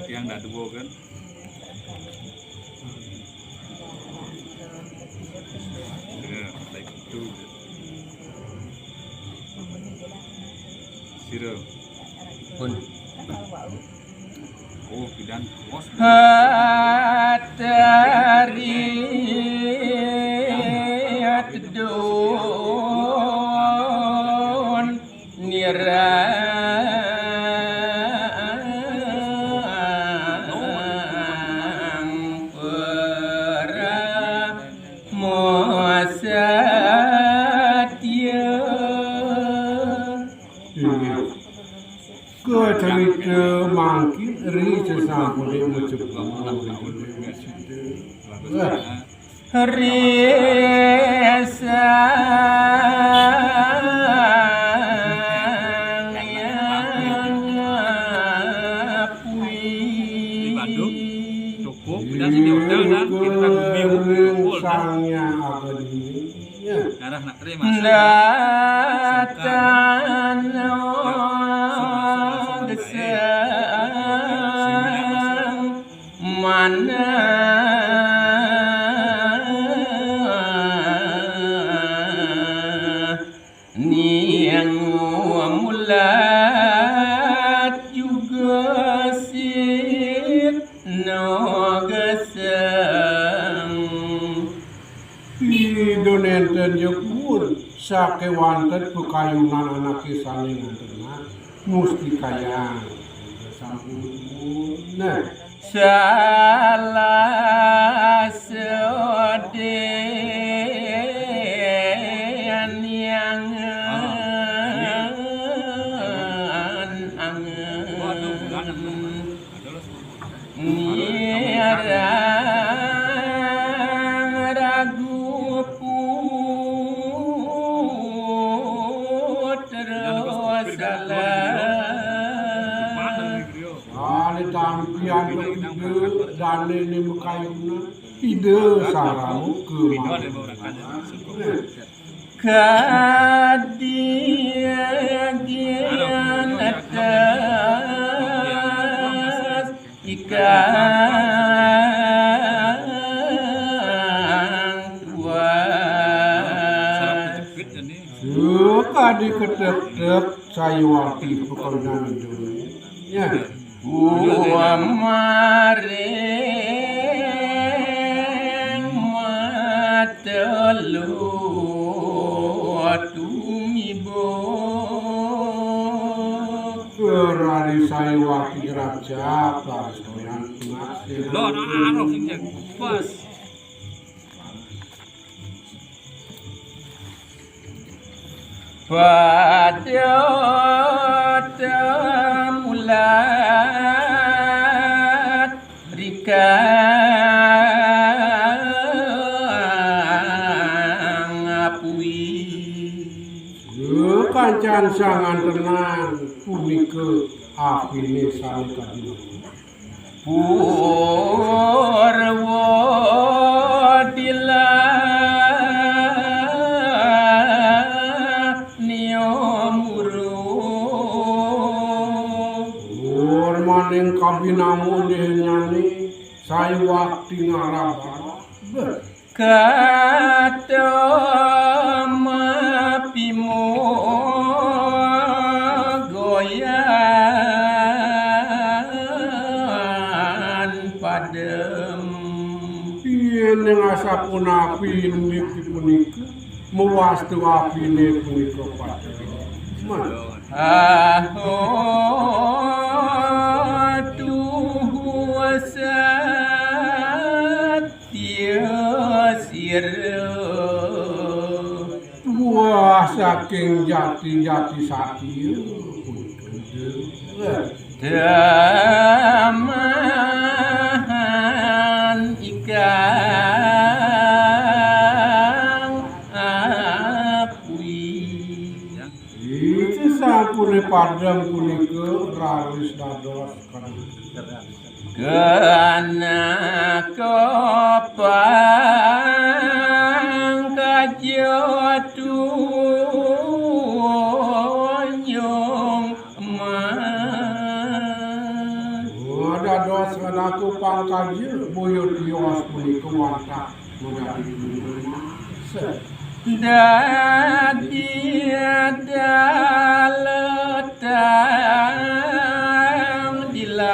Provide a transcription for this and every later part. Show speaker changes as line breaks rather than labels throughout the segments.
tiang dah dua kan. Ya, like itu. Siro.
Pun
Oh, bidan kos.
hatari atdon nirang para mosatya
Ke cerita mangkit ri sesang boleh macam
Resa
Di Bandung cukup bidan sini hotel dan kita tanggung
sangnya apa ini ya
darah nak terima masuk.
Datang desang mana niang mulat juga sit no gesang
Idonenten pun sakewanten pekayunan anak kisane nganten musti kaya sampun nah
salah sedean yang nirang ragu putra salah
ale tampian ide dan ini mekayunan ide saramu ke
kadiagian atas ikan tuan
suka diketek-tek sayawati pekaunan itu ya
Uamareng matelu tumibo
Kerari sayawati raja pasoyan pengasih
Lo arah sing pas.
pada temulat rikang apui
kancan sangan tenang punika apine sami kadina
purwo dila
maning kabinamu nyani sayawati ngaraba
kata mapimu goyan padem
yen ngasapun api niki punika mewastu apine punika padem Wah saking jati-jati satya
Daman ikan apui
itu sampune padang punika raris dados
Gana kopang kajatu nyong
laku pangkaja boyo tiwas punika wantah menjadi guna.
Dadi daletang dilan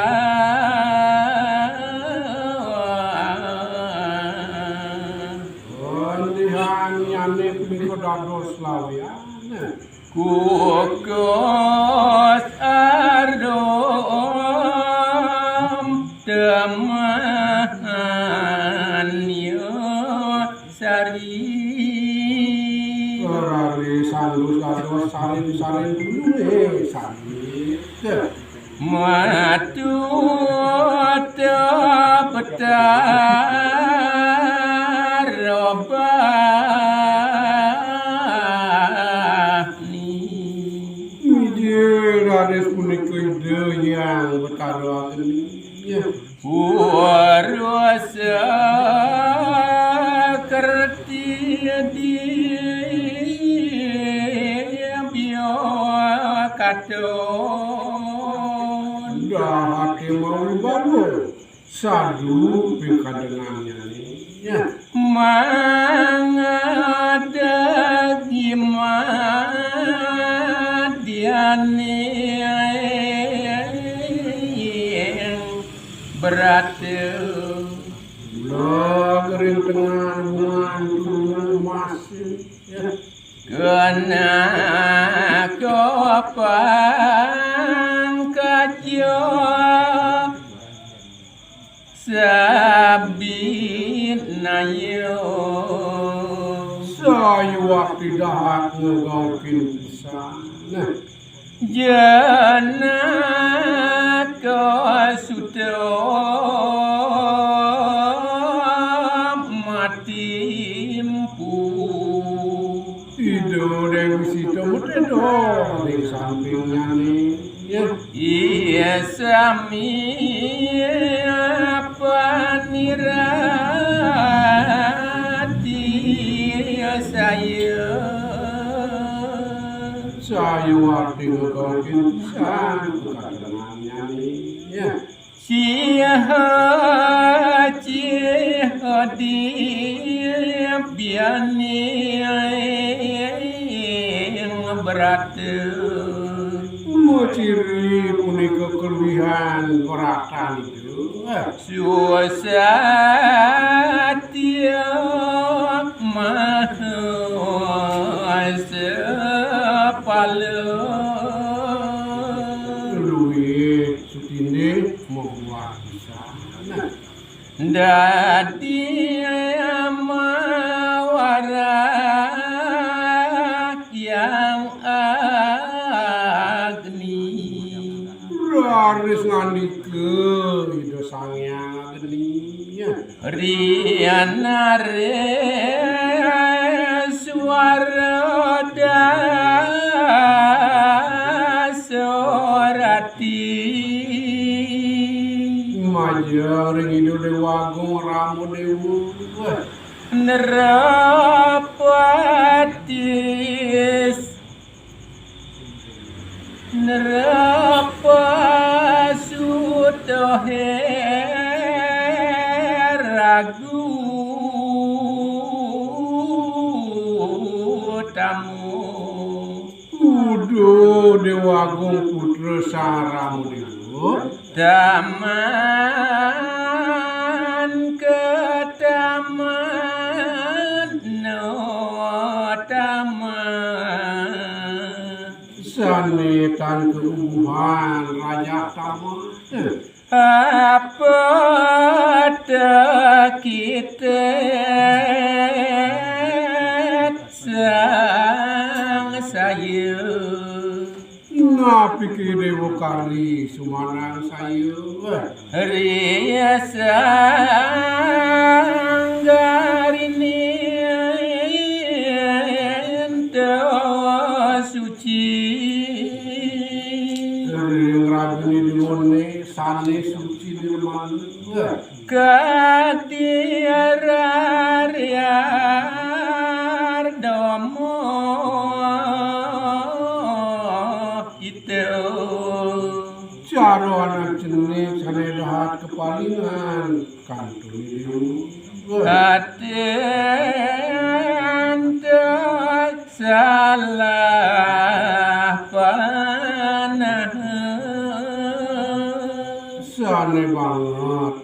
Lihan yane punika dados lawiane.
Kukos ardom teman yo sari
Rari sandus dados salin-salin dulu sami.
matu petar robani
Raris punika ide yang berkara geni.
urus kerti di bio katon
Dahake mau baru sadu pikadengannya ya.
mangada gimana berat
Kering tengah bungan masih ya.
kena kopang kajo sabit nayo
Saya waktu dahat ngegaukin pisan. Nah,
jana ko suto matimpu
ide Dewi Sita metedo di sampingnya nih ya.
iya sami panirati
Saya waktu ngegaukin pisan pekadengannya nih ya.
Ciha di biani berat
Ciri punika kelebihan beratan itu.
susah tiap sepala
Luwih sutine membuat sana.
dadi mawara yang agni
Raris ngandike ida sangyang geni ya.
rianare suara sorati
Maja ring ido dewagung ramu dewu.
Nerapatis nerapasutohe ragu tamu
Udo dewagung putra saramu dewu.
taman ke taman no taman
Sanetan keubuhan raja taman.
apa kita sang saya
Pikir dewa kali sumanang saya.
Ria sanggarini ento suci
Ring ragini dimone sane suci dirman.
kadiarariar domo itu
karo anak jenis sane dahat kepalingan kantuni diu.
Aten salah panah
Sane banget.